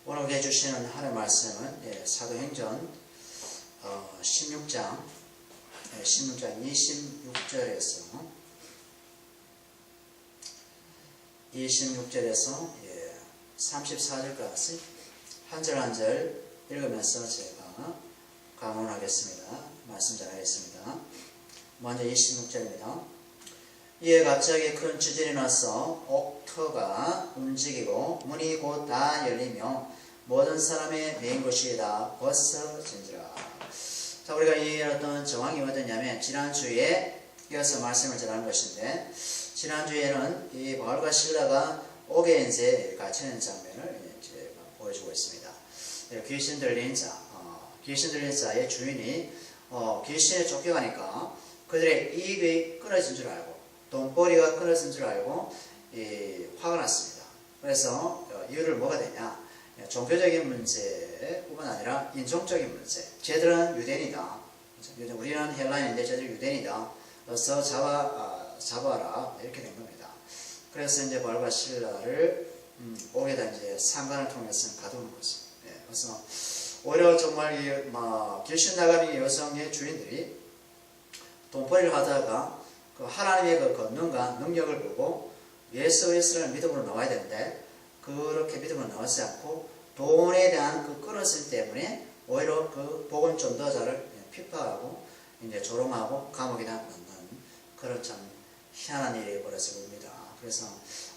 오늘 해주시는 하나님의 말씀은 사도행전 16장 26절에서 34절까지 한 절 한 절 읽으면서 제가 강론하겠습니다. 말씀 전하겠습니다. 먼저 26절입니다. 이에 갑자기 큰 지진이 나서 옥터가 움직이고 문이 곧 다 열리며 모든 사람의 메인 것이 다 벗어진지라. 자, 우리가 이 어떤 정황이 어떠냐면 지난주에 이어서 말씀을 전하는 것인데, 지난주에는 이 바울과 실라가 옥에 이제 갇히는 장면을 이제 보여주고 있습니다. 귀신 들린 자의 주인이 귀신에 쫓겨가니까 그들의 이익이 끊어진 줄 알고 돈벌이가 끊어진 줄 알고 화가 났습니다. 그래서 이유를 뭐가 되냐? 종교적인 문제뿐만 아니라 인종적인 문제. 쟤들은 유대인이다. 우리는 헬라인인데 쟤들 유대인이다. 그래서 잡아라. 이렇게 된 겁니다. 그래서 이제 바울과 실라를 옥에다 이제 상관을 통해서 가두는 거죠. 그래서 오히려 정말 귀신 나가는 여성의 주인들이 돈벌이를 하다가 그 하나님의 그 권능과 능력을 보고 예수 그리스도를 믿음으로 나와야 되는데, 그렇게 믿음으로 나오지 않고 돈에 대한 그 끊어짐 때문에 오히려 그 복음 전도자를 핍박하고 이제 조롱하고 감옥에다 넣는 그런 참 희한한 일이 벌어지고 있습니다. 그래서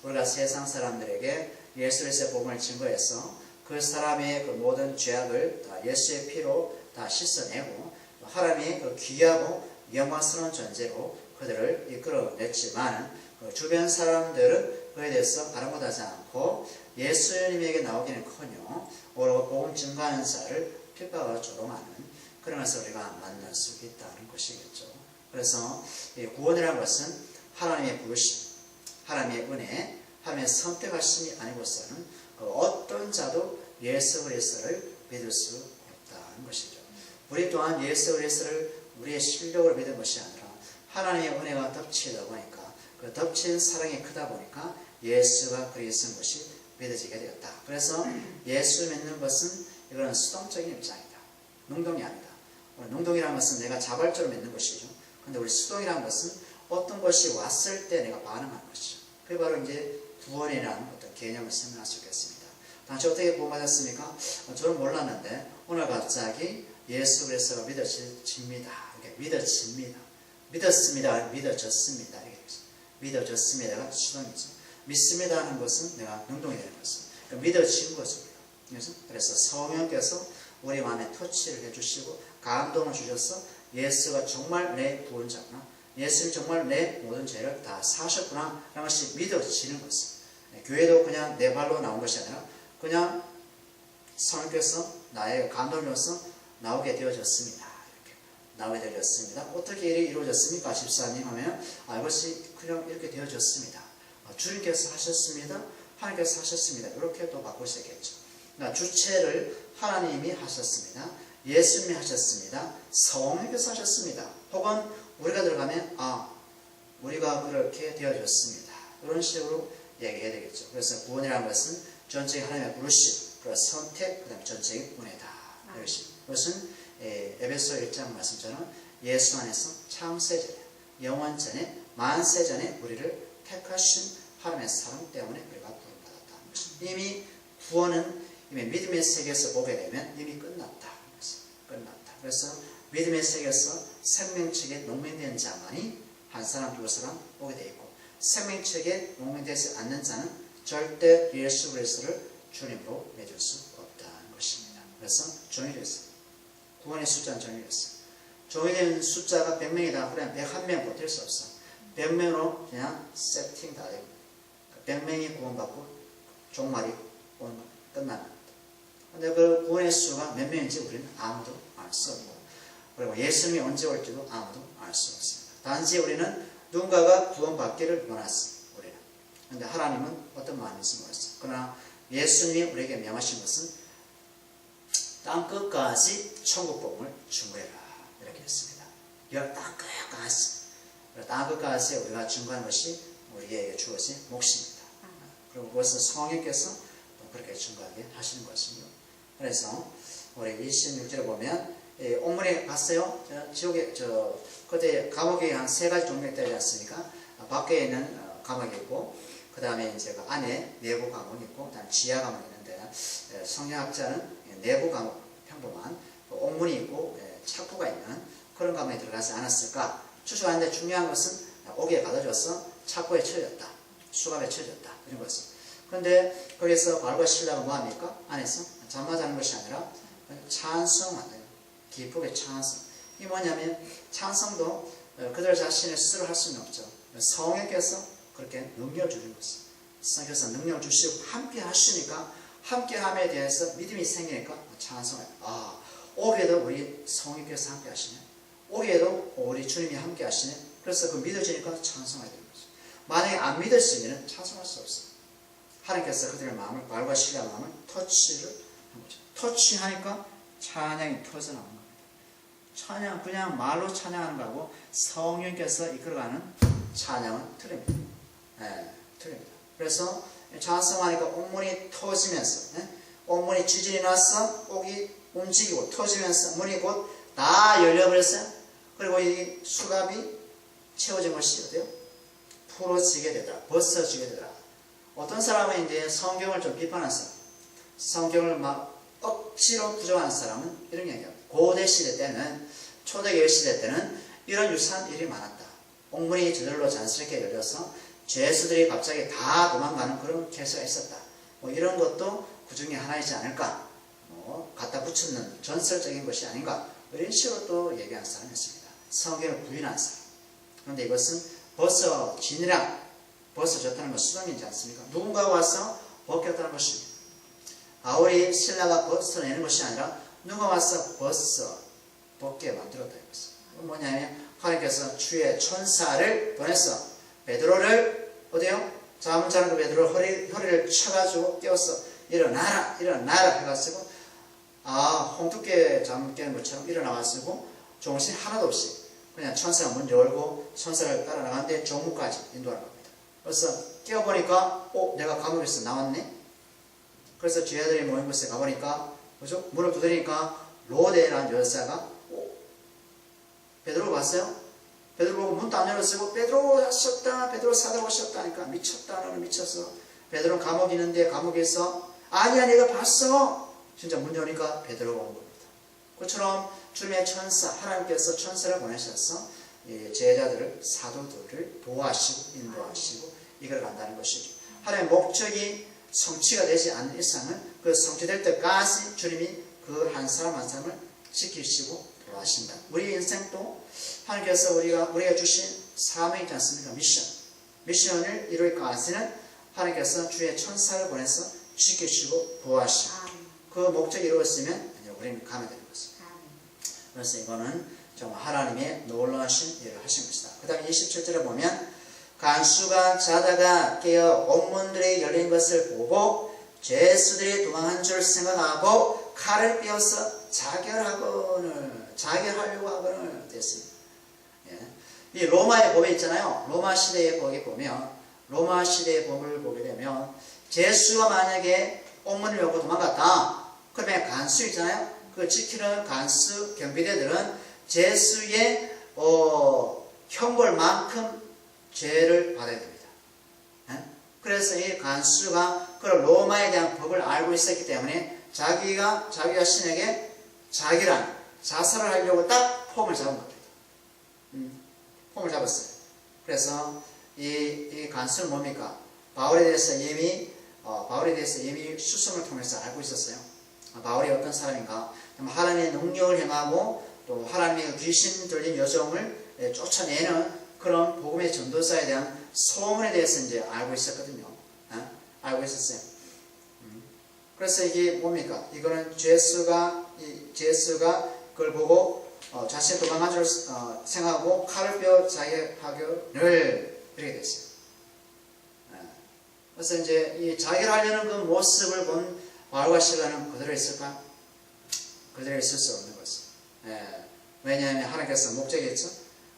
우리가 세상 사람들에게 예수 그리스도의 복음을 증거해서 그 사람의 그 모든 죄악을 다 예수의 피로 다 씻어내고 하나님의 그 귀하고 영광스러운 존재로 그들을 이끌어냈지만, 그 주변 사람들은 그에 대해서 아랑곳하지 않고 예수님에게 나오기는커녕 오히려 복음 증거하는 자를 핍박하고 조롱하는 그런 것을 우리가 만날 수 있다는 것이겠죠. 그래서 구원이라는 것은 하나님의 부르심, 하나님의 은혜, 하나님의 선택하심이 아니고서는 어떤 자도 예수 그리스도를 믿을 수 없다는 것이죠. 우리 또한 예수 그리스도를 우리의 실력으로 믿은 것이 아니라 하나님의 은혜가 덮치다 보니까, 그 덮친 사랑이 크다 보니까 예수가 그리스도인 것이 믿어지게 되었다. 그래서 예수 믿는 것은 이거는 수동적인 입장이다. 능동이 아니다. 능동이라는 것은 내가 자발적으로 믿는 것이죠. 근데 우리 수동이라는 것은 어떤 것이 왔을 때 내가 반응하는 것이죠. 그게 바로 이제 구원이라는 어떤 개념을 설명할 수 있겠습니다. 당시 어떻게 구원받았습니까? 저는 몰랐는데 오늘 갑자기 예수 그리스도가 믿어집니다. 이렇게 믿어집니다. 믿었습니다. 믿어졌습니다. 이렇게 믿어졌습니다가 수동이죠. 믿습니다 하는 것은 내가 능동이 되는 것은 믿어진 거죠. 그래서 성령께서 우리 마음에 터치를 해주시고 감동을 주셔서 예수가 정말 내 구원자구나, 예수는 정말 내 모든 죄를 다 사셨구나 라는 것이 믿어지는 것은, 교회도 그냥 내 발로 나온 것이 아니라 그냥 성령께서 나의 감동을 줘서 나오게 되어졌습니다. 이렇게 나오게 되어졌습니다. 어떻게 일이 이루어졌습니까? 집사님 하면 이것이 그냥 이렇게 되어졌습니다. 주님께서 하셨습니다. 하나님께서 하셨습니다. 이렇게 또 바꿀 수 있겠죠. 그러니까 주체를 하나님이 하셨습니다. 예수님이 하셨습니다. 성령께서 하셨습니다. 혹은 우리가 들어가면 우리가 그렇게 되어졌습니다. 이런 식으로 얘기해야 되겠죠. 그래서 구원이라는 것은 전적인 하나님의 부르심, 그 선택, 그 다음에 전적인 은혜다. 이것은 에베소 1장 말씀처럼 예수 안에서 창세전에, 영원전에, 만세전에 우리를 택하신 하나님의 사랑 때문에 우리가 구원받았다는 것입니다. 이미 구원은 이미 믿음의 세계에서 보게 되면 이미 끝났다. 그래서 믿음의 세계에서 생명책에 농맹된 자만이 한 사람, 두 사람 보게 되어 있고, 생명책에 농맹되지 않는 자는 절대 예수 그리스도를 주님으로 맺을 수 없다는 것입니다. 그래서 정의됐어요. 구원의 숫자는 정의됐어요. 정의된 숫자가 100명이다. 그러면 101명 버틸 수 없어. 100명으로 그냥 세팅 다 되고 100명이 구원받고 종말이 끝나는 겁니다. 근데 그 구원의 수가 몇 명인지 우리는 아무도 알 수 없고, 그리고 예수님이 언제 올지도 아무도 알 수 없습니다. 단지 우리는 누군가가 구원받기를 원했습니다. 우리는. 그런데 하나님은 어떤 마음인지 모르겠어요. 그러나 예수님이 우리에게 명하신 것은 땅끝까지 천국 복음을 증거해라. 이렇게 했습니다. 땅끝까지 우리가 증거하는 것이 우리에게 주어진 몫입니다. 그리고 그것은 성령께서 그렇게 증거하게 하시는 것입니다. 그래서 우리 26절에 보면 옥문에 갔어요. 지옥에 그때 감옥이 한 3가지 종류가 되지 않습니까? 밖에 있는 감옥이 있고 그 다음에 이제 그 안에 내부 감옥이 있고 그 다음에 지하 감옥이 있는데 성경학자는 내부 감옥 평범한 옥문이 있고 착부가 있는 그런 감옥에 들어가지 않았을까 추측하는데 중요한 것은 옥에 가둬져서 착부에 처해졌다. 수감에 처해졌다. 이런 것은. 그런데 거기서 바울과 실라가 뭐합니까? 안에서 잠만 자는 것이 아니라 찬송한대요. 기쁘게 찬송. 이게 뭐냐면 찬송도 그들 자신의 스스로 할 수는 없죠. 성령께서 그렇게 능력을 주는 것입니다. 성령께서 능력을 주시고 함께 하시니까 함께함에 대해서 믿음이 생기니까 찬송해요. 오게도 우리 성령께서 함께 하시네. 오게도 우리 주님이 함께 하시네. 그래서 그 믿어지니까 찬송해야 되는 거죠. 만약에 안 믿었으면 찬송할 수 없어요. 하나님께서 그들의 마음을 바울과 실라의 마음을 터치를 한 거죠. 터치하니까 찬양이 터져나오는 겁니다. 찬양 그냥 말로 찬양하는 거하고 성령께서 이끌어가는 찬양은 틀립니다. 틀립니다. 그래서 찬송하니까 옥문이 터지면서 옥문이 지진이 나서 옥이 움직이고 터지면서 문이 곧 다 열려버렸어요. 그리고 이 수갑이 채워진 것이 어때요? 풀어지게 되더라. 벗어지게 되더라. 어떤 사람은 이제 성경을 좀 비판한 사람, 성경을 막 억지로 부정하는 사람은 이런 얘기합니다. 고대 시대 때는, 초대교회 시대 때는 이런 유사한 일이 많았다. 옥문이 저절로 자연스럽게 열려서 죄수들이 갑자기 다 도망가는 그런 케이스가 있었다. 뭐 이런 것도 그 중에 하나이지 않을까. 갖다 붙이는 전설적인 것이 아닌가. 이런 식으로 또 얘기하는 사람이 있습니다. 성경을 부인한 사람. 그런데 이것은 벗어지니라. 벗어졌다는 것은 수동이지 않습니까? 누군가가 와서 벗겼다는 것입니다. 바울이 신라가 벗어내는 것이 아니라 누가 와서 벗게 만들었다 이것은. 뭐냐면 하나님께서 주의 천사를 보내서 베드로를 어디요? 잠 자는 그 베드로 허리를 쳐가지고 깨워서 일어나라 해가지고 홍두깨 잠 깨는 것처럼 일어나가지고 정신 하나도 없이 그냥 천사가 문 열고 천사를 따라 나가는데 종무까지 인도하는 겁니다. 그래서 깨어보니까 내가 감옥에서 나왔네. 그래서 죄아들이 모인 곳에 가보니까 그죠? 문을 두드리니까 로데라는 여자가 베드로 봤어요? 베드로 보고 문도 안 열었고 베드로 하셨다. 베드로 사도 오셨다니까 미쳤다. 너는 미쳤어. 베드로는 감옥에 있는데 감옥에서 아니야 내가 봤어. 진짜 문 여니까 베드로가 온 겁니다. 그처럼 주님의 천사 하나님께서 천사를 보내셔서 제자들을 사도들을 보호하시고 인도하시고 이걸 간다는 것이죠. 하나님의 목적이 성취가 되지 않는 이상은 그 성취될 때까지 주님이 그 한 사람 한 사람을 지키시고 도와신다. 우리 인생도 하나님께서 우리가 주신 사명이 있지 않습니까? 미션을 이룰까지는 하나님께서 주의 천사를 보내서 지키시고 보호하시고 그 목적이 이루어지면 우리는 가면 되는 것입니다. 그래서 이거는 정말 하나님의 놀라우신 일을 하신 것이다. 그 다음에 27절에 보면 간수가 자다가 깨어 옥문들이 열린 것을 보고 죄수들이 도망한 줄 생각하고 칼을 빼어서 자결하려고 하거늘 됐습니다. 이 로마의 법에 있잖아요. 로마 시대의 법에 보면 로마 시대의 법을 보게 되면 죄수가 만약에 옥문을 열고 도망갔다. 그러면 간수 있잖아요. 그 지키는 간수 경비대들은 죄수의 형벌만큼 죄를 받아야 됩니다. 그래서 이 간수가 그 로마에 대한 법을 알고 있었기 때문에 자기가 자신에게 자살을 하려고 딱 폼을 잡은 겁니다. 폼을 잡았어요. 그래서 이 간수는 뭡니까? 바울에 대해서 이미 수송을 통해서 알고 있었어요. 바울이 어떤 사람인가? 하나님의 능력을 행하고 또 하나님의 귀신 들린 여종을 쫓아내는 그런 복음의 전도사에 대한 소문에 대해서 이제 알고 있었거든요. 알고 있었어요. 그래서 이게 뭡니까? 이거는 죄수가 그걸 보고 자신이 도망간 줄 생각하고 칼을 빼어 자결하기를 이렇게 됐어요. 그래서 이제 이 자결하려는 그 모습을 본 바울과 실라는 그대로 있을까? 그대로 있을 수 없는 것이. 왜냐하면 하나님께서 목적이 있죠.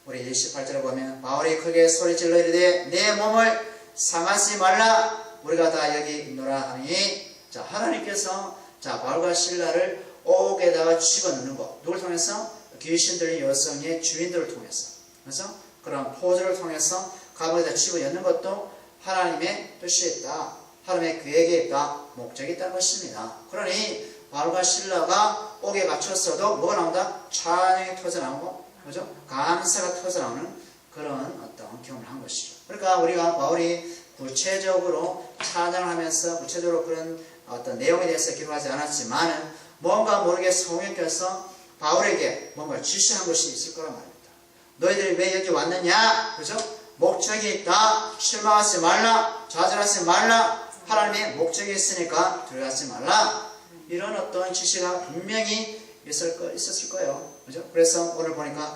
우리 28절에 보면 바울이 크게 소리질러 이르되 내 몸을 상하지 말라 우리가 다 여기 있노라 하니 자, 하나님께서 바울과 실라를 옥에다가 집어넣는 것. 누굴 통해서? 귀신 들린 여성의 주인들을 통해서. 그래서 그런 포즈를 통해서 감옥에다 집어넣는 것도 하나님의 뜻이 있다. 하나님의 계획이 있다. 목적이 있다는 것입니다. 그러니 바울과 실라가 옥에 갇혔어도 뭐가 나온다? 찬양이 터져나오고, 그죠? 감사가 터져나오는 그런 어떤 경험을 한 것이죠. 그러니까 우리가 바울이 구체적으로 찬양을 하면서 구체적으로 그런 어떤 내용에 대해서 기록하지 않았지만은 뭔가 모르게 성령께서 바울에게 뭔가 지시한 것이 있을 거란 말입니다. 너희들이 왜 여기 왔느냐? 그죠? 목적이 있다. 실망하지 말라. 좌절하지 말라. 하나님의 목적이 있으니까 두려워하지 말라. 이런 어떤 지시가 분명히 있었을 거예요. 그죠? 그래서 오늘 보니까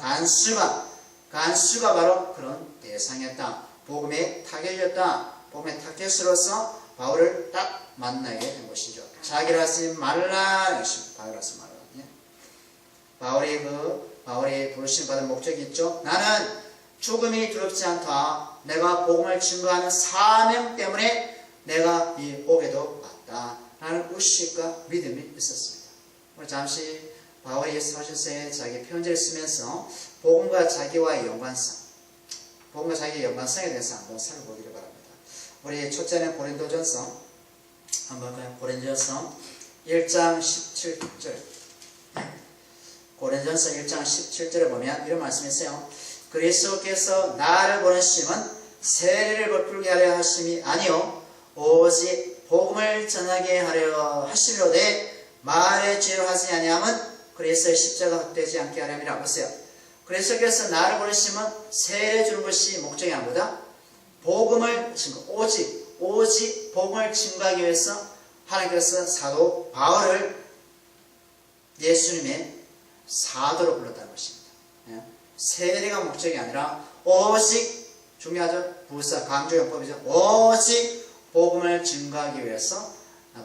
간수가 바로 그런 대상이었다. 복음의 타겟이었다. 복음의 타겟으로서 바울을 딱 만나게 된 것이죠. 자기를 하지 말라. 바울을 하지 말라. 바울이 부르심 받은 목적이 있죠. 나는 죽음이 두렵지 않다. 내가 복음을 증거하는 사명 때문에 내가 이 옥에도 왔다. 라는 의식과 믿음이 있었습니다. 오늘 잠시 바울이 예수하실때 자기 편지를 쓰면서 복음과 자기와의 연관성, 복음과 자기의 연관성에 대해서 한번 살펴보기를 바랍니다. 우리 첫째는 고린도전서, 한번 볼까요? 고린도전서 1장 17절. 고린도전서 1장 17절에 보면 이런 말씀이 있어요. 그리스도께서 나를 보내심은 세례를 베풀게 하려 하심이 아니요 오직 복음을 전하게 하려 하시려되 말의 죄로 하지 아니함은 그리스도의 십자가 헛되지 않게 하려니라. 보세요. 그리스도께서 나를 보내심은 세례 주는 것이 목적이 아니보다 복음을 증거, 오직 복음을 증거하기 위해서 하나님께서 사도 바울을 예수님의 사도로 불렀다는 것입니다. 세례가 목적이 아니라 오직, 중요하죠. 부사 강조용법이죠. 오직 복음을 증거하기 위해서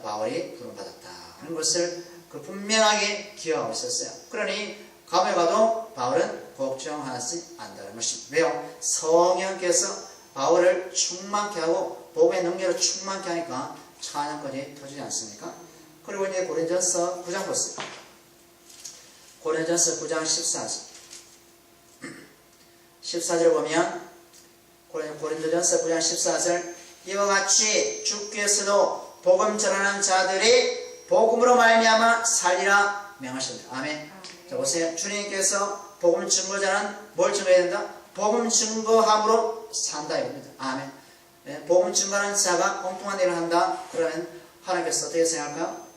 바울이 부름받았다 하는 것을 분명하게 기억하고 있었어요. 그러니 감옥에 가도 바울은 걱정하지 않는다는 것입니다. 왜요? 성령께서 바울을 충만케 하고 복음의 능력을 충만케 하니까 찬양까지 터지지 않습니까? 그리고 이제 고린도전서 9장 보세요. 고린도전서 9장 14절 보면 고린도전서 9장 14절 이와 같이 주께서도 복음 전하는 자들이 복음으로 말미암아 살리라 명하십니다. 아멘. 자 보세요. 주님께서 복음 증거자는 뭘 증거해야 된다? 복음 증거함으로 산다 이겁니다. 아멘. 네, 복음 증거하는 자가 엉뚱한 일을 한다. 그러면 하나님께서 어떻게 생각할까요?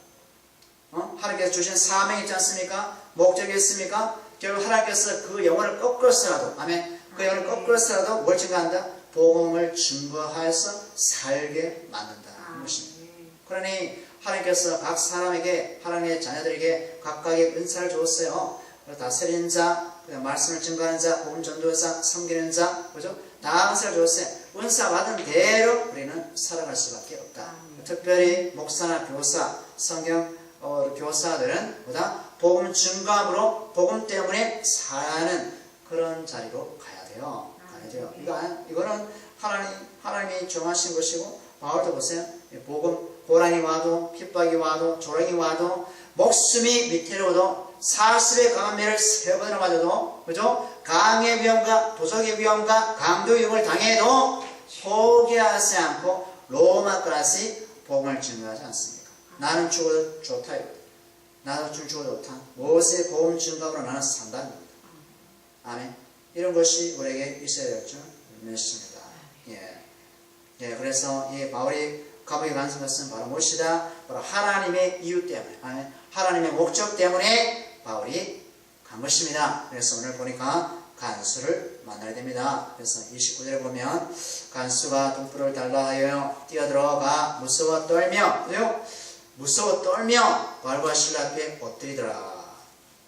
하나님께서 주신 사명이 있지 않습니까? 목적이 있습니까? 결국 하나님께서 그 영혼을 거꾸로서라도, 아멘. 그 영혼을 거꾸로서라도 뭘 증거한다? 복음을 증거하여서 살게 만든다는 것입니다. 그러니 하나님께서 각 사람에게, 하나님의 자녀들에게 각각의 은사를 주었어요. 다스리는 자, 말씀을 증거하는 자, 복음 전도자, 섬기는 자, 그죠? 다 은사를 주었어요. 은사 받은 대로 우리는 살아갈 수밖에 없다. 특별히 목사나 교사, 성경 교사들은 보다 복음 증거함으로 복음 때문에 사는 그런 자리로 가야 돼요. 이거는 하나님이 정하신 것이고, 바울도 보세요. 복음, 고난이 와도, 핍박이 와도, 조롱이 와도, 목숨이 밑으로도 40의 강한 매를 3번이나 맞아도, 그죠? 강의 위험과 도적의 위험과 강도 위험을 당해도 포기하지 않고 로마까지 복음을 증거하지 않습니까? 나는 죽어도 좋다. 나는 죽어도 좋다. 무엇의 복음 증거로 나는 산다는 겁니다. 아멘. 이런 것이 우리에게 있어야 될 줄 믿습니다. 그래서 이 바울이 감옥에 간 것은 바로 무엇이다? 바로 하나님의 이유 때문에, 아멘. 하나님의 목적 때문에 바울이 간 것입니다. 그래서 오늘 보니까 간수를 만나야 됩니다. 그래서 29절에 보면 간수가 등불을 달라 하여 뛰어들어가 무서워 떨며, 무서워 떨며 바울과 실라 앞에 엎드리더라.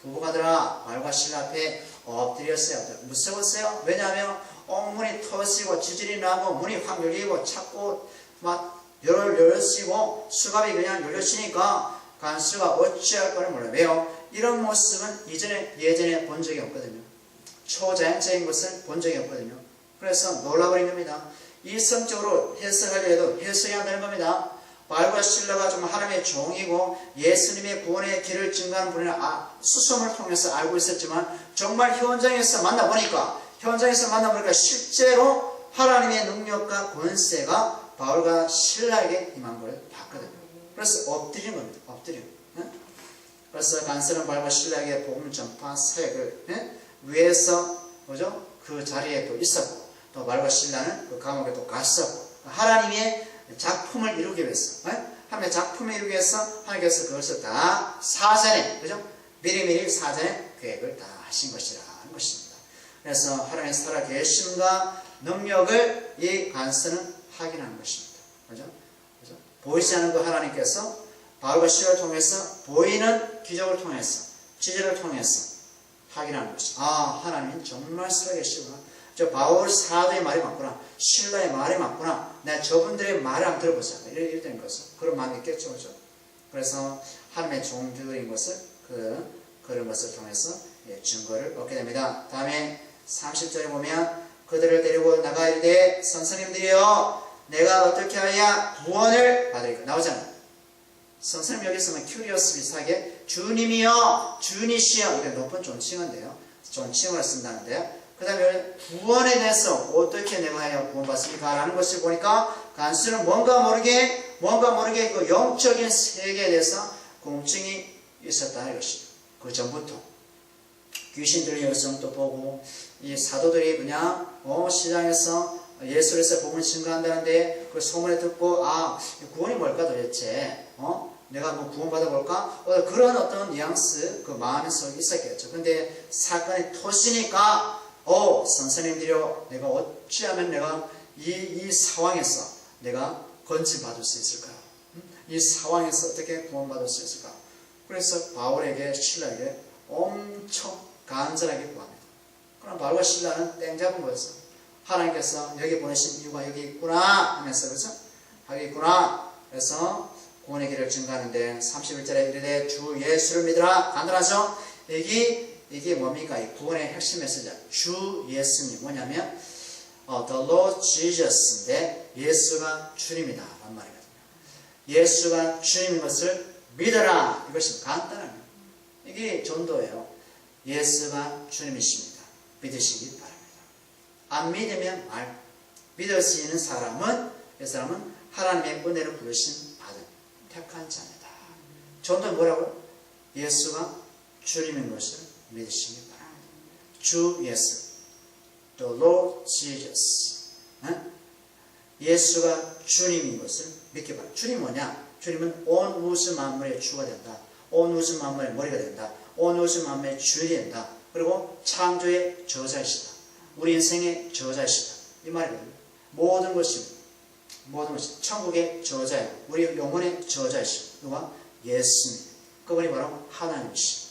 부부가더라. 바울과 실라 앞에 엎드렸어요. 무서웠어요. 왜냐하면 문이 터지고 지질이 나고 문이 확 열리고 자꾸 막 열려지고 수갑이 그냥 열려지니까 간수가 어찌할 거를 몰라요. 왜요? 이런 모습은 예전에 본 적이 없거든요. 초자연적인 것은 본 적이 없거든요. 그래서 놀라버린 겁니다. 이성적으로 해석하려 해도 해석이 안 되는 겁니다. 바울과 실라가 좀 하나님의 종이고 예수님의 구원의 길을 증거하는 분이라 수송을 통해서 알고 있었지만 정말 현장에서 만나보니까 실제로 하나님의 능력과 권세가 바울과 실라에게 임한 걸 봤거든요. 그래서 엎드린 겁니다. 엎드린. 그래서 간수는 바울과 실라에게 복음 전파 사역을 위해서 뭐죠? 그 자리에 또 있었고 또 바울과 실라는 그 감옥에 또 갔었고 하나님의 작품을 이루기 위해서 하나님의 작품을 이루기 위해서 하나님께서 그것을 다 사전에 그죠? 미리미리 사전에 계획을 다 하신 것이라는 것입니다. 그래서 하나님의 살아계심과 능력을 이 간수는 확인하는 것입니다. 그죠? 보이지 않는 그 하나님께서 바울과 실라를 통해서 보이는 기적을 통해서 지지를 통해서 확인하는 것입니다. 하나님은 정말 살아계시구나. 저 바울 사도의 말이 맞구나. 실라의 말이 맞구나. 내가 저분들의 말을 한번 들어보자. 이랬다는 것은 그런 마음이 있겠죠. 그죠? 그래서 하나님의 종들인 것을 그런 것을 통해서 증거를 얻게 됩니다. 다음에 30절에 보면 그들을 데리고 나가 이르되 선생님들이여 내가 어떻게 하여야 구원을 받으리까 나오잖아요. 선생님 여기 있으면 큐리어스 비슷하게 주님이여 주니시여 이게 높은 존칭인데요. 존칭을 쓴다는데요. 그 다음에 구원에 대해서 어떻게 내가 해야 구원받습니까? 라는 것을 보니까 간수는 뭔가 모르게 그 영적인 세계에 대해서 궁금증이 있었다는 것이죠. 그 전부터 귀신 들린 여성도 보고 이 사도들이 그냥 시장에서 예수에서 복음을 증거한다는데 그 소문을 듣고 구원이 뭘까 도대체 내가 뭐 구원받아 볼까? 그런 어떤 뉘앙스 그 마음에 속에 있었겠죠. 근데 사건이 터지니까 선생님들이여 내가 어찌하면 내가 이 상황에서 내가 건진받을 수 있을까요? 이 상황에서 어떻게 구원받을 수 있을까? 그래서 바울에게 실라에게 엄청 간절하게 구합니다. 그럼 바울과 실라는 땡 잡은 거였어. 하나님께서 여기 보내신 이유가 여기 있구나 하면서 그렇죠? 여기 있구나. 그래서 구원의 길을 증거하는데 31절에 이르되 주 예수를 믿으라. 간단하죠? 이게 뭡니까? 이 구원의 핵심 메시지. 주 예수님 뭐냐면 The Lord Jesus인데 예수가 주님이다 라는 말이거든요. 예수가 주님인 것을 믿어라. 이것이 간단합니다. 이게 전도예요. 예수가 주님이십니다. 믿으시기 바랍니다. 안 믿으면 믿을 수 있는 사람은 이 사람은 하나님의 은혜를 부르신 받은 택한 자입니다. 전도는 뭐라고요? 예수가 주님인 것을 믿으시기 바랍니다. 주 예수 The Lord Jesus 예수가 주님인 것을 믿기 바랍니다. 주님 뭐냐? 주님은 온 우주 만물의 주가 된다. 온 우주 만물의 머리가 된다. 온 우주 만물의 주인이 된다. 그리고 창조의 저자이시다. 우리 인생의 저자이시다. 이 말이거든요. 모든 것이 천국의 저자예요. 우리 영혼의 저자이시다. 누가? 예수님. 그분이 바로 하나님이시다.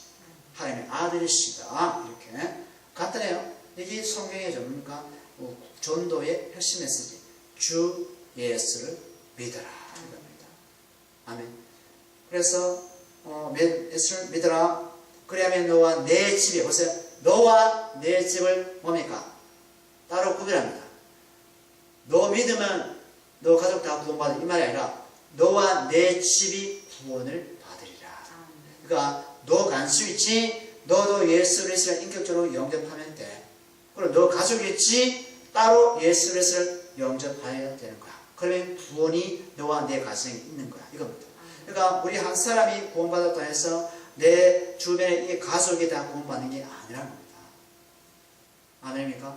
하나님의 아들이시다. 이렇게 간단해요. 이게 성경의 전문가 전도의 핵심 메시지. 주 예수를 믿어라. 이겁니다. 아멘. 그래서 예수를 믿어라. 그래야면 너와 내 집이 보세요. 너와 내 집을 뭡니까? 따로 구별합니다. 너 믿으면 너 가족 다 구원받을 이 말이 아니라 너와 내 집이 구원을 받으리라. 그러니까 너 간수 있지? 너도 예수 그리스도를 인격적으로 영접하면 돼. 그리고 너 가족이 있지? 따로 예수 그리스도를 영접해야 되는 거야. 그러면 구원이 너와 내 가정에 있는 거야. 이겁니다. 그러니까 우리 한 사람이 구원받았다 해서 내 주변에 이 가족이 다 구원받는 게 아니라는 겁니다. 아멘입니까?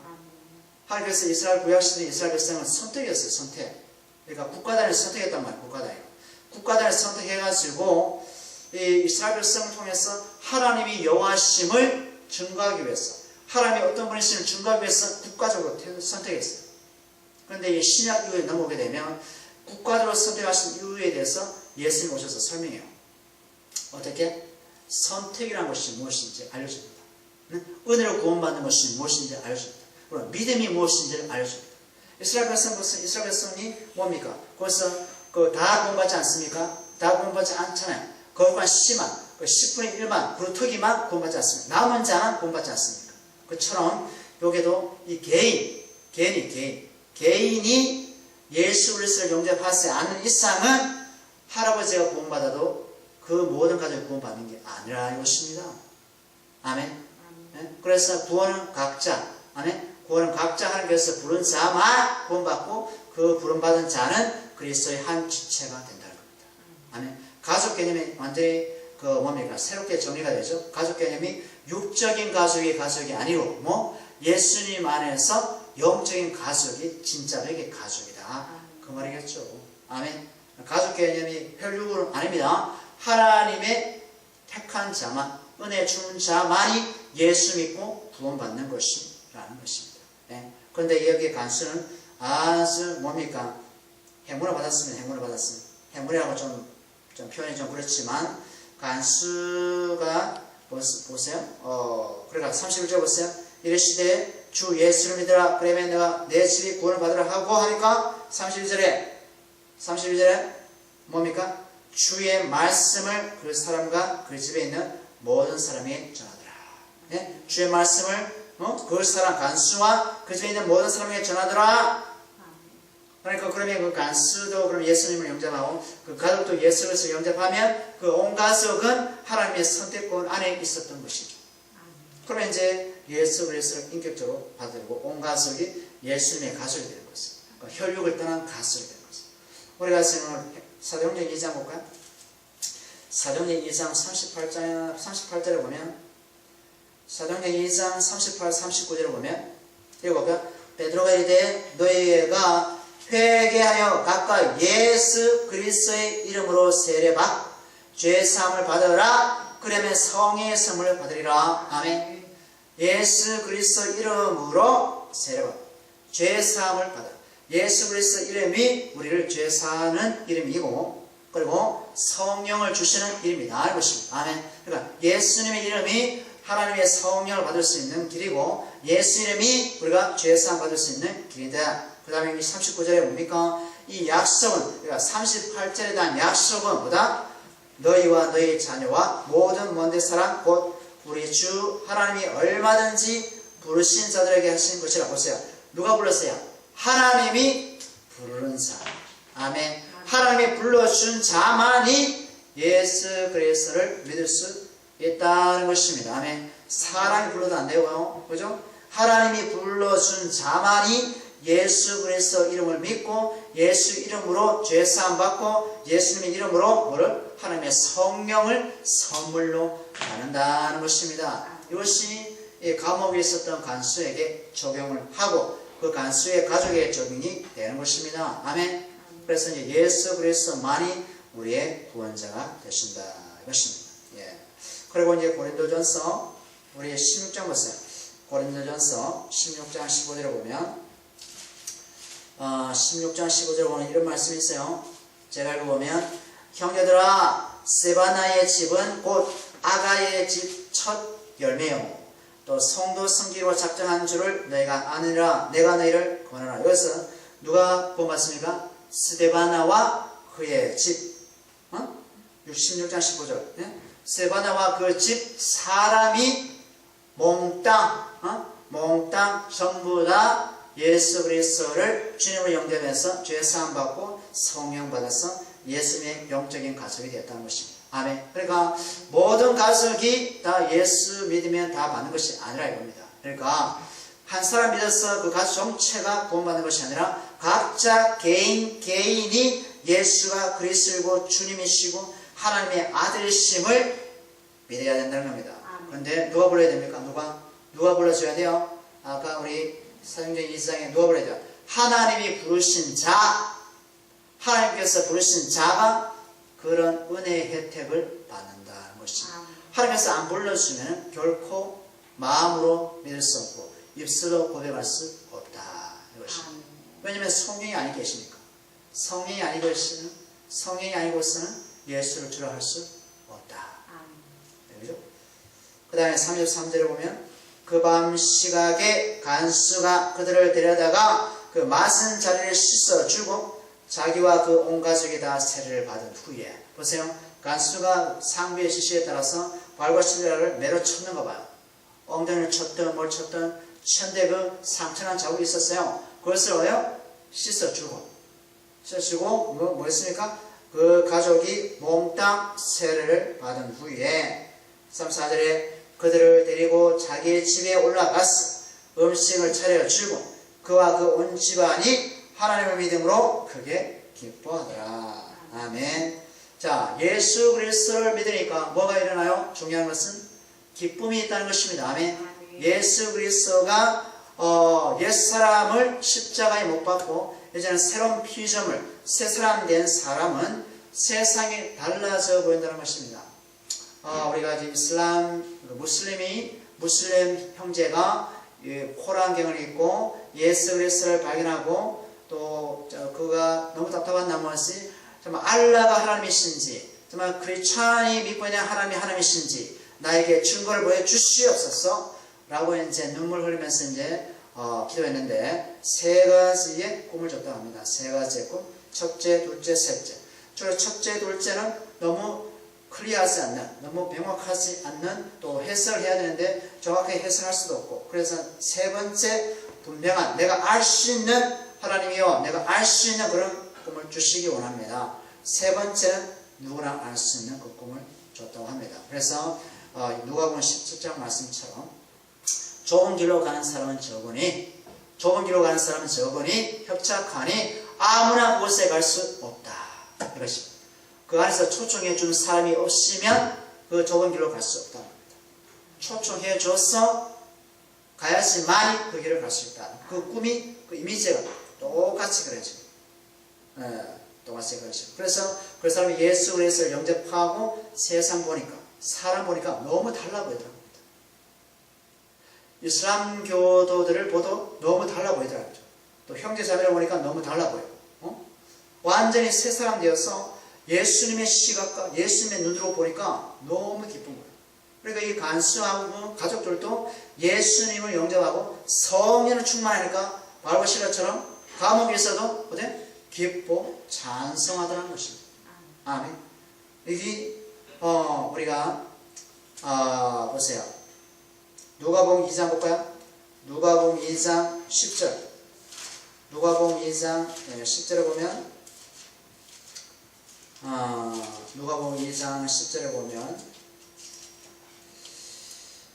하나님께서 이스라엘 구약시대 이스라엘 백성은 선택이었어요. 선택. 그러니까 국가단을 선택했단 말이에요. 국가단을 선택해가지고 이 이스라엘 백성을 통해서 하나님이 여호와심을 증거하기 위해서 하나님이 어떤 분이심을 증거하기 위해서 국가적으로 선택했어요. 그런데 이 신약 이후에 넘어오게 되면 국가적으로 선택하신 이유에 대해서 예수님이 오셔서 설명해요. 어떻게? 선택이라는 것이 무엇인지 알려줍니다. 은혜로 구원받는 것이 무엇인지 알려줍니다. 그리고 믿음이 무엇인지를 알려줍니다. 이스라엘 백성이 뭡니까? 거기서 다 구원받지 않습니까? 다 구원받지 않잖아요. 거기만 10분의 1만, 그루터기만 구원받지 않습니다. 남은 자는 구원받지 않습니까? 그처럼 여기도 이 개인이 예수 그리스도를 영접하지 않는 이상은 할아버지가 구원받아도 그 모든 가족이 구원받는 게 아니라는 것입니다. 아멘. 네? 그래서 구원은 각자, 아멘. 구원은 각자 하나님께서 부른 자만 구원받고 그 부름받은 자는 그리스도의 한 지체가 된다는 겁니다. 아멘. 가족 개념이 완전히 뭡니까? 새롭게 정리가 되죠. 가족 개념이 육적인 가족이 아니고 예수님 안에서 영적인 가족이 진짜 백의 가족이다. 그 말이겠죠. 아멘. 가족 개념이 혈육은 아닙니다. 하나님의 택한 자만, 은혜 준 자만이 예수 믿고 구원받는 것이라는 것입니다. 네. 그런데 여기에 간수는 아주 뭡니까? 행운을 받았으면 행운이라고 좀 표현이 좀 그렇지만 간수가 보세요. 그러니까 31절 보세요. 이르시되 주 예수를 믿으라. 그러면 내가 내 집이 구원을 받으라 하고 하니까 32절에 뭡니까? 주의 말씀을 그 사람과 그 집에 있는 모든 사람에게 전하더라. 네? 주의 말씀을 그 사람 간수와 그 집에 있는 모든 사람에게 전하더라. 그러니까 그러면 그 간수도 그럼 예수님을 영접하고 그 가족도 예수 그리스도를 영접하면 그 온 가족은 하나님의 선택권 안에 있었던 것이죠. 그러면 이제 예수 그리스도를 인격적으로 받들고 온 가족이 예수님의 가족이 되는 것이죠. 그러니까 혈육을 떠난 가족이 되는 것이죠. 우리가 지금 사도행전 2장 볼까요? 사도행전 2장 38절에 보면 사도행전 2장 38, 39절에 보면 읽어볼까요? 베드로가 이르되 너희가 회개하여 각각 예수 그리스도의 이름으로 세례받 죄사함을 받으라. 그러면 성령의 선물을 받으리라. 아멘. 예수 그리스도 이름으로 세례받 죄사함을 받으라. 예수 그리스도 이름이 우리를 죄사하는 이름이고 그리고 성령을 주시는 이름이다. 이것입니다. 아멘. 그러니까 예수님의 이름이 하나님의 성령을 받을 수 있는 길이고 예수 이름이 우리가 죄사함 받을 수 있는 길이다. 그 다음에 39절에 뭡니까? 이 약속은, 그러니까 38절에 대한 약속은 뭐다? 너희와 너희 자녀와 모든 먼데 사람 곧 우리 주 하나님이 얼마든지 부르신 자들에게 하신 것이라. 보세요. 누가 불렀어요? 하나님이 부르는 사람. 아멘. 하나님이 불러준 자만이 예수 그리스도를 믿을 수 있다는 것입니다. 아멘. 사람이 불러도 안 되고요. 그죠? 하나님이 불러준 자만이 예수 그리스도 이름을 믿고 예수 이름으로 죄사함 받고 예수님의 이름으로 뭐를? 하나님의 성령을 선물로 받는다는 것입니다. 이것이 감옥에 있었던 간수에게 적용을 하고 그 간수의 가족에게 적용이 되는 것입니다. 아멘. 그래서 이제 예수 그리스도만이 우리의 구원자가 되신다 이것입니다. 예. 그리고 이제 고린도전서 우리 16장 보세요. 고린도전서 16장 15절에 보면 16장 15절에 보면 이런 말씀이 있어요. 제가 읽어보면 형제들아 스데바나의 집은 곧 아가의 집 첫 열매요 또 성도 성기로 작정한 줄을 너희가 아느니라. 내가 너희를 권하라. 여기서 누가 구원받습니까? 스데바나와 그의 집 16장 15절 스데바나와 그 집 사람이 몽땅 전부 다 예수 그리스도를 주님을 영접해서 죄사함 받고 성령 받아서 예수님의 영적인 가족이 되었다는 것입니다. 아멘. 그러니까 모든 가족이 다 예수 믿으면 다 받는 것이 아니라 이겁니다. 그러니까 한 사람 믿어서 그 가족 전체가 구원받는 것이 아니라 각자 개인이 예수가 그리스도이고 주님이시고 하나님의 아들이심을 믿어야 된다는 겁니다. 그런데 누가 불러야 됩니까? 누가 불러줘야 돼요? 아까 우리 사도행전 2장에 누가 불러야 돼요? 하나님이 부르신 자, 하나님께서 부르신 자가 그런 은혜의 혜택을 받는다는 것입니다. 하나님께서 안 불러주면 결코 마음으로 믿을 수 없고 입술로 고백할 수 없다 이것입니다. 왜냐하면 성령이 아니 계시니까. 성령이 아니고서는 예수를 주라 할 수 없다. 그죠? 그 다음에 33절에 보면 그 밤 시각에 간수가 그들을 데려다가 그 맞은 자리를 씻어주고 자기와 그 온 가족이 다 세례를 받은 후에 보세요. 간수가 상비의 지시에 따라서 발과 시라를 매로 쳤는 거 봐요. 엉덩이를 쳤든 뭘 쳤든 쳤는데 그 상처난 자국이 있었어요. 그것을 씻어주고 뭐 했습니까? 그 가족이 몽땅 세례를 받은 후에 34절에 그들을 데리고 자기의 집에 올라가서 음식을 차려주고 그와 그 온 집안이 하나님을 믿음으로 크게 기뻐하더라. 아멘. 자, 예수 그리스도를 믿으니까 뭐가 일어나요? 중요한 것은 기쁨이 있다는 것입니다. 아멘. 예수 그리스도가 옛사람을 십자가에 못 박고 이제는 새로운 피조물, 새 사람 된 사람은 세상이 달라져 보인다는 것입니다. 우리가 이제 무슬림 형제가 코란경을 읽고 예수 그리스도를 발견하고 또 그가 너무 답답한 나머지 정말 알라가 하나님이신지 정말 크리스찬이 믿고 있는 하나님이 하나님이신지 나에게 증거를 보여주시옵소서 라고 이제 눈물 흘리면서 이제 기도했는데 세 가지의 꿈을 줬다고 합니다. 세 가지의 꿈. 첫째, 둘째, 셋째. 첫째, 둘째는 너무 클리어하지 않는, 너무 명확하지 않는 또 해석을 해야 되는데 정확하게 해석할 수도 없고 그래서 세 번째 분명한 내가 알 수 있는 하나님이요 내가 알 수 있는 그런 꿈을 주시기 원합니다. 세 번째는 누구나 알 수 있는 그 꿈을 줬다고 합니다. 그래서 누가복음 17장 말씀처럼 좁은 길로 가는 사람은 적으니 협착하니 아무나 그곳에 갈 수 없다. 이것입니다. 그 안에서 초청해 준 사람이 없으면 그 좁은 길로 갈 수 없다. 초청해 줘서 가야지만 그 길을 갈 수 있다. 그 꿈이 그 이미지가 똑같이 그려집니다. 똑같이 그려집니다. 그래서 그 사람이 예수 그리스도를 영접하고 세상 보니까 사람 보니까 너무 달라 보이더라고요. 이슬람 교도들을 보도 너무 달라 보이더라고요. 또 형제자매를 보니까 너무 달라 보여요. 완전히 새 사람 되어서 예수님의 시각과 예수님의 눈으로 보니까 너무 기쁜 거예요. 그러니까 이 간수하고 가족들도 예수님을 영접하고 성령을 충만하니까 바울과 실라처럼 감옥에서도 어때? 기뻐 찬성하더라는 것입니다. 아멘. 여기 우리가 보세요. 누가복음 2장 볼까요? 누가복음 2장 10절. 누가복음 2장 10절에 보면 누가복음 2장 10절에 보면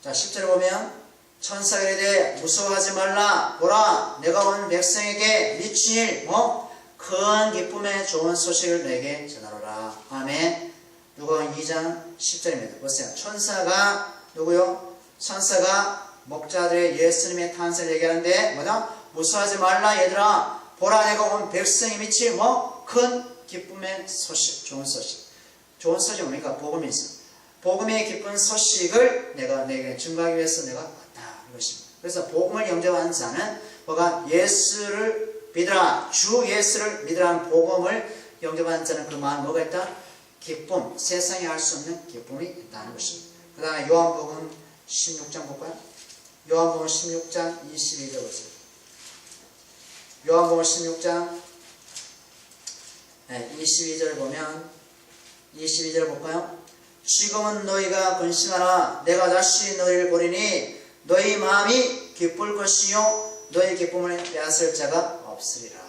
자 10절에 보면 천사가 이르되 무서워하지 말라 보라 내가 온 백성에게 미칠 큰 기쁨의 좋은 소식을 내게 전하노라. 아멘. 누가복음 2장 10절입니다. 보세요. 천사가 누구요? 천사가 목자들의 예수님의 탄생을 얘기하는데 무서워하지 말라 얘들아 보라 내가 온 백성이 미칠 큰 기쁨의 소식, 좋은 소식. 좋은 소식이 뭡니까? 복음이죠. 복음의 기쁜 소식을 내가 내게 증거하기 위해서 내가 왔다. 이것입니다. 그래서 복음을 영접한 자는 뭐가 예수를 믿으라, 주 예수를 믿으라는 복음을 영접한 자는 그 마음 뭐가 있다? 기쁨, 세상에 알 수 없는 기쁨이 있다는 것입니다. 그 다음에 요한복음 16장 볼까요? 요한복음 16장 22절 보세요. 요한복음 16장 22절을 보면 22절을 볼까요? 지금은 너희가 근심하라 내가 다시 너희를 보리니 너희 마음이 기쁠 것이요 너희 기쁨을 빼앗을 자가 없으리라.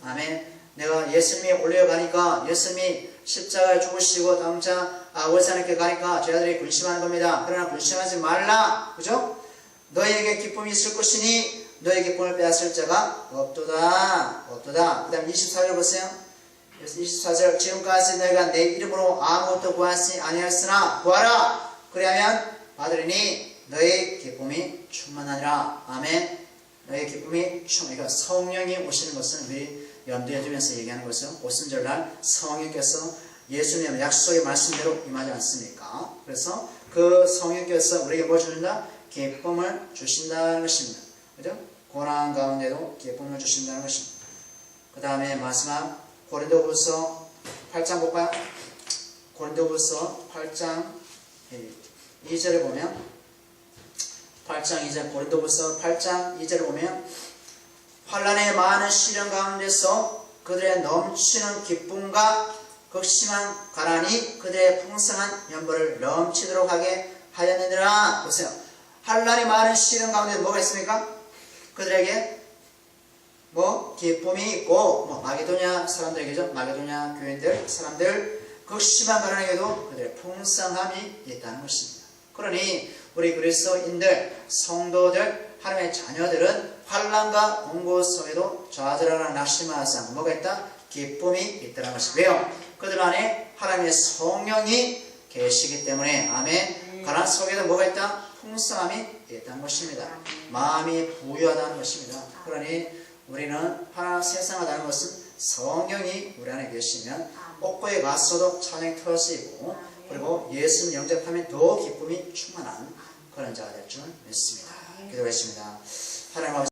아멘. 내가 예수님이 올려가니까 예수님이 십자가에 죽으시고 당장 아버지 하나님께 가니까 저희들이 근심하는 겁니다. 그러나 근심하지 말라. 그죠? 너희에게 기쁨이 있을 것이니 너희 기쁨을 빼앗을 자가 없도다. 그 다음 24절 보세요. 24절 지금까지 너희가 내 이름으로 아무것도 구하지 아니하였으나 구하라 그리하면 받으리니 너희 기쁨이 충만하리라. 아멘. 너희 기쁨이 그러니까 성령이 오시는 것은 우리 염두에 두면서 얘기하는 것은 오순절날 성령께서 예수님의 약속의 말씀대로 임하지 않습니까? 그래서 그 성령께서 우리에게 뭘 주신다? 기쁨을 주신다는 것입니다. 그죠? 고난 가운데도 기쁨을 주신다는 것입니다. 그 다음에 마지막 고린도후서 8장 볼까요? 고린도후서 8장 2절에 보면 8장 2절 고린도후서 8장 2절에 보면 환난의 많은 시련 가운데서 그들의 넘치는 기쁨과 극심한 가난이 그들의 풍성한 연보를 넘치도록 하게 하였느니라. 보세요. 환난이 많은 시련 가운데 뭐가 있습니까? 그들에게 뭐 기쁨이 있고 뭐 마게도냐 사람들에게죠. 마게도냐 교인들 사람들 극심한 가난에게도 그들의 풍성함이 있다는 것입니다. 그러니 우리 그리스도인들 성도들 하나님의 자녀들은 환난과 공고 속에도 좌절하는 낙심한 항상 뭐가 있다? 기쁨이 있다는 것이 왜요? 그들 안에 하나님의 성령이 계시기 때문에 아멘. 가난 속에도 뭐가 있다? 풍성함이 있다는 것입니다. 마음이 부유하다는 것입니다. 그러니 우리는 하나 세상하다는 것은 성령이 우리 안에 계시면 옥고에 갔어도 찬양이 터지고 그리고 예수님 영접하면 더 기쁨이 충만한 그런 자가 될 줄 믿습니다. 기도하겠습니다. 하나님 아버지